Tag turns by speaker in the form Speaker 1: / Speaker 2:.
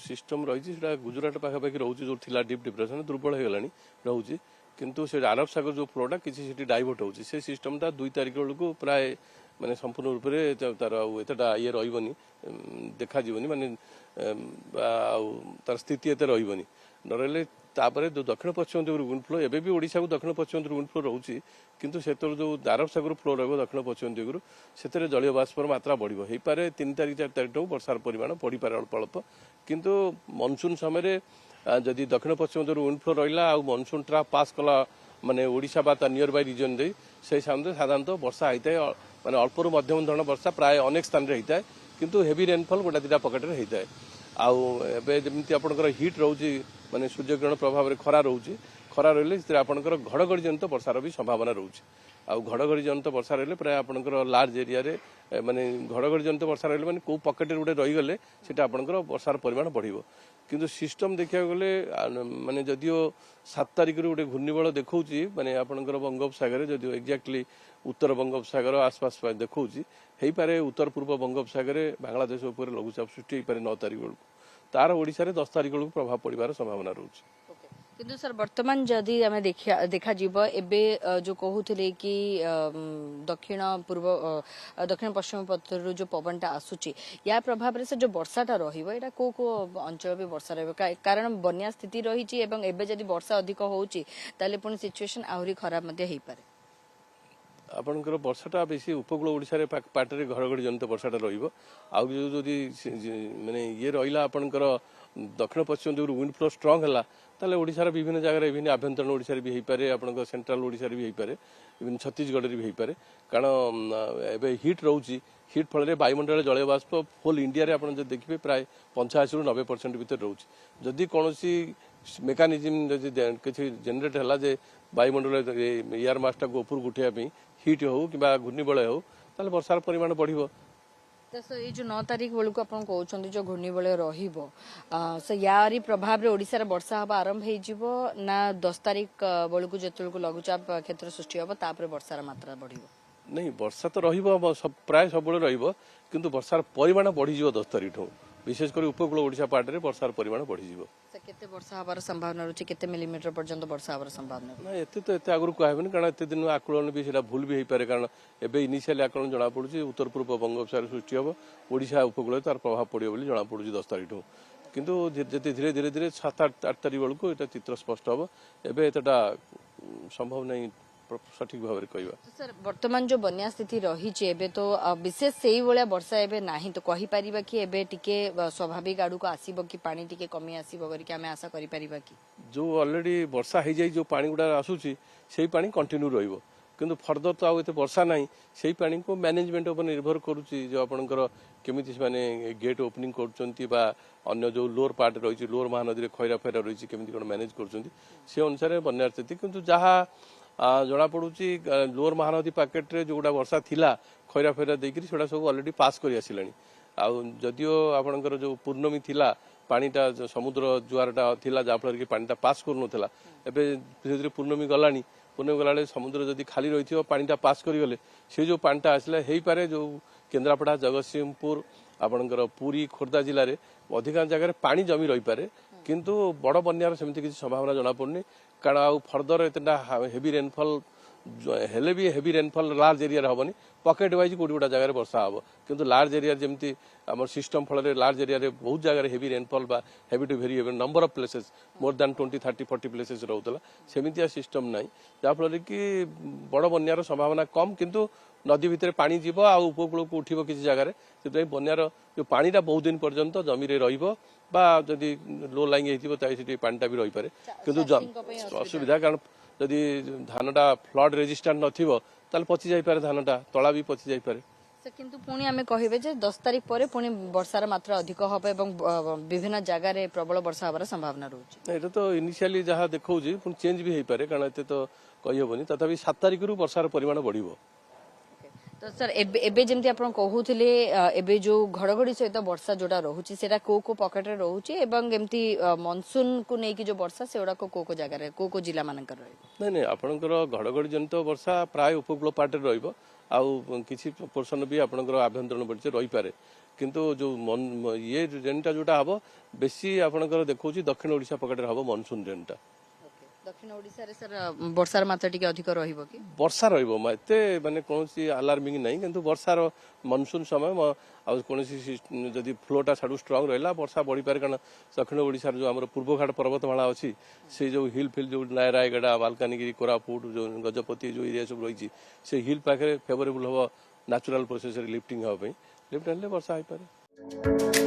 Speaker 1: System रही गुजरात पाखापाखि रोचे जो थिला डीप डिप्रेशन दुर्बल हो गलानी रोचे किंतु से अरब सागर जो फ्लोटा किसी डाइवर्ट होची से सिस्टमटा 2 तारिख बेलू प्राय माने संपूर्ण रूप से तार एतटा ये रही देखा माने तार स्थिति एत रही नरले तापर जो दक्षिण पश्चिम दिगରୁ विंड फ्लो एबे भी ओडिशा को दक्षिण पश्चिम विंड फ्लो रोची किंतु सेतर जो अरब सागर फ्लो रहिबो दक्षिण पश्चिम दिगରୁ सेतरे जलीय बाष्पर मात्रा बढ़िबो हेई पारे 3 तारिख 4 तारिख वर्षार परिमाण बढ़ी पारे अल्प अल्प किंतु मनसून समय जदि दक्षिण पश्चिम दिगରୁ विंड फ्लो रहिला आ मनसून ट्रैप पास कला माने ओडिशा बा नियर बाय रीजन दे से साधारणतः वर्षा होता है माने अल्परू मध्यम धरण वर्षा प्राय अनेक स्थान रे होता है किंतु हेवी रेनफॉल गोटा दिटा पकेट रे होता है आबे जमिति आपनकर हीट रोची माने सूर्यग्रहण प्रभाव रे खरा रोची खरा रहिले आपनकर घड़घड़ी जनित वर्षार भी संभावना रोची आ घड़घड़ी जनित वर्षा रहिले प्राय आपनकर लार्ज एरिया रे माने घड़घड़ी जनित वर्षा रहिले माने को पकेट रे गोटे रही गले सेटा आपनकर वर्षार परिमाण बढ़िबो किंतु सिस्टम देखिया गले माने जदियो 7 तारिख रे गोटे घूर्णिबल देखौची माने आपनकर बंगोपसागर जदियो एक्जेक्टली उत्तर बंगोपसागर आसपास देखौची हेई पारे उत्तर पूर्व बंगोपसागर बांग्लादेश ऊपर लघुचाप सृष्टि हेई पारे 9 तारिख बेलू तार ओडिशा रे 10 तारिख बेलू प्रभाव पड़िबार संभावना रहउची
Speaker 2: किंतु सर वर्तमान जदि आम देखा जीव एबे जो कहूले कि दक्षिण पूर्व दक्षिण पश्चिम पथर जो पवनटा आसूची या प्रभाव से जो वर्षाटा रहिबो एटा को अंचल भी वर्षा रहिबो कारण बन्या स्थिति रही एबे जदि वर्षा अधिक होउची ताले पुनी सिचुएशन आहुरी खराब मध्ये हेई पारे
Speaker 1: आपनकर वर्षाटा बेसी उपकूल ओडिशा रे पाटरे घड़घड़ी जनित वर्षाटा रहिबो आ जदि माने ये रहिला आपनकर दक्षिण पश्चिम दिगରୁ विंड फ्लो स्ट्रांग हला ताले ओडिशा विभिन्न जगह विभिन्न आभ्यंतरण ओडिशा भी हो पारे आपन सेंट्रल ओडिशा भी हो पारे इवन छत्तीसगढ़ भी हो पारे कारण एबे हीट रोची हीट फल वायुमंडल जलीय बाष्प होल इंडिया रे आपन देखिबे प्राय 85 ରୁ 90% भीतर रोची जदि कोनोसी मेकानिज्म जदि किछि जनरेट हला जे वायुमंडल एयर मासटा को ऊपर उठिया पे हीट हो कि घूर्णिबलय हो ताले वर्षार परिमाण बढ़िबो
Speaker 2: ये जो 9 तारिख बेलू आप कहते जो घूर्णिबलय रही यारी प्रभाव रे ओडिशा रे वर्षा हवा आरंभ हो ना 10 तारिख बेलू जो लघुचाप क्षेत्र सृष्टि हम तापर वर्षार मात्रा बढ़
Speaker 1: नहीं वर्षा तो रहिबो प्राय सब रहिबो किंतु वर्षार परिमाण बढ़ी जिवो 10 तारिख ठो विशेषकर उपकूल ओडिशा पार्ट रे वर्षार परिमाण बढ़ी जिवो
Speaker 2: केते वर्षा हबार संभावना रही केते मिलीमीटर पर्यंत वर्षा हबार संभावना
Speaker 1: ना एते तो एते आगु कहबेन कारण एते दिन आकलन भी सेटा भूल भी होई पारे कारण एबे इनिशियल आकलन जणा पडुची उत्तर पूर्व बंगोपसागर सृष्टि हो ओडिशा उपकूल तार प्रभाव पड़ियो बोली जणा पडुची 10 तारिख ठो किंतु जते धीरे धीरे धीरे 7-8 तारिख बेलू एटा चित्र स्पष्ट हो एबे एतटा संभव नहीं सठिक भाव कहवा
Speaker 2: सर वर्तमान जो बन्या स्थिति रही तो विशेष से भाया वर्षा एबे नाही तो कहि परिबा कि एबे टिके स्वाभाविक आडू को आसीबो कि पानी टिके कमी आसीबो करी कि हमें आशा करि परिबा कि जो
Speaker 1: ऑलरेडी वर्षा हो जाई जो पानी गुडा आसुची सेही पानी कंटिन्यू रहइबो किंतु फर्दर तो आउ एते वर्षा नाही सेही पानी को मैनेजमेंट ऊपर निर्भर करूची जो आपनकर केमिति माने गेट ओपनिंग करचंती बा अन्य जो लोअर पार्ट रही लोअर महानदी रे खैरा फेरा रही केमिति कोन मैनेज करचंती से अनुसार बन्या स्थिति किंतु जहा जना पड़ुची लोअर महानदी पैकेट रे जोटा वर्षा थिला खैरा फेरा देकरी सेटा सब ऑलरेडी पास करि आसिलानी आ जदियो आपनकर जो पूर्णमी थिला पानीटा समुद्र जुआरटा थिला जाफल कि पानीटा पास कर नथला एबे धीरे धीरे पूर्णमी गलानी पूर्णमी गलाले समुद्र जदि खाली रहिथियो पानीटा पास करि गले से जो पानीटा आसला हेई पारे जो केन्द्रापड़ा जगतसिंहपुर आपनकर पुरी खोर्धा जिल्ला रे अधिकांश जगह पानी जमी रही पारे किंतु बड़ बन्यार सेमति किसी संभावना जना पड़नी कारण आउ फर्दर एतटा हेवी रेनफॉल हेले भी हेवी रेनफॉल लार्ज एरिया हेनी पकेट वाइज गोटे गोटा जगह वर्षा हम किंतु लार्ज एरिया जमी आम सिस्टम फल लार्ज एरिया बहुत जगह हेवी रेनफॉल बा heavy to very heavy number of places more than 20-30-40 places रोला सेमितिया सिस्टम ना जहाँफल कि बड़ बन्यार संभावना कम किंतु नदी भितर पानी जीव आ उपकूल को उठिबो किसी जगह से बन्यार जो पानीटा बहुत दिन पर्यंत जमी रे रहिबो बा जदि लो लाइंग हेतिबो ताई सेठी पानीटा भी रही पारे किंतु असुविधा कारण जदि धानटा फ्लड रेजिस्टेंट नथिबो ताल पचि जाई पारे धानटा तळा भी पचि जाई पारे
Speaker 2: किंतु पुणी आमे कहिबे जे 10 तारिख परे पुणी वर्षार मात्रा अधिक होबे एवं विभिन्न जगह रे प्रबल वर्षा होबार संभावना रहउची
Speaker 1: एटा तो इनिशियली जहा देखौजी पुणी चेंज भी हेई पारे कारण एते तो कहि होबनी तथापि 7 तारिख रु वर्षार परिमाण बढ़िबो
Speaker 2: तो सर एबे जेमती आपण कहूथिले एबे जो घड़घड़ी सहित वर्षा जोड़ा रहउची सेटा को पॉकेट रे रहउची एवं एमती मानसून को नै कि जो वर्षा सेडा को जगह रे को जिला मानकर रही
Speaker 1: नै आपनकर घड़घड़ी जनित वर्षा प्राय उपकूल पार्ट रे रहइबो आउ किछि पोर्शन भी आपनकर आभ्यंतरण बढिचे रही पारे କିନ୍ତୁ ଯୋଉ ଇଏ ରେନ୍ଟା ଯୋଉଟା ହବ ବେଶୀ ଆପଣଙ୍କର ଦେଖଉଛି ଦକ୍ଷିଣ ଓଡ଼ିଶା ପକେଟରେ ହବ ମନସୁନ ରେନ୍ଟା।
Speaker 2: ଦକ୍ଷିଣ ଓଡ଼ିଶାରେ ସାର୍ ବର୍ଷାର ମାତ୍ରା ଟିକେ ଅଧିକ ରହିବ କି?
Speaker 1: ବର୍ଷା ରହିବ ଏତେ ମାନେ କୌଣସି ଆଲାର୍ମିଂ ନାହିଁ, କିନ୍ତୁ ବର୍ଷାର ମନସୁନ ସମୟ ଆଉ କୌଣସି ଯଦି ଫ୍ଲୋଟା ସାଡ଼ୁ ଷ୍ଟ୍ରଙ୍ଗ ରହିଲା ବର୍ଷା ବଢ଼ିପାରେ, କାରଣ ଦକ୍ଷିଣ ଓଡ଼ିଶାର ଯୋଉ ଆମର ପୂର୍ବଘାଟ ପର୍ବତମାଳା ଅଛି ସେଇ ଯୋଉ ହିଲ୍ ଫିଲ୍ ଯୋଉ ରାୟଗଡ଼ା, ମାଲକାନଗିରି, କୋରାପୁଟ, ଯୋଉ ଗଜପତି ଯୋଉ ଏରିଆ ସବୁ ରହିଛି ସେ ହିଲ୍ ପାଖରେ ଫେଭରେବୁଲ ହବ ନ୍ୟାଚୁରାଲ ପ୍ରୋସେସରେ ଲିଫ୍ଟିଂ ହେବା ପାଇଁ। ଲିଫ୍ଟ ହେଲେ ବର୍ଷା ହେଇପାରେ।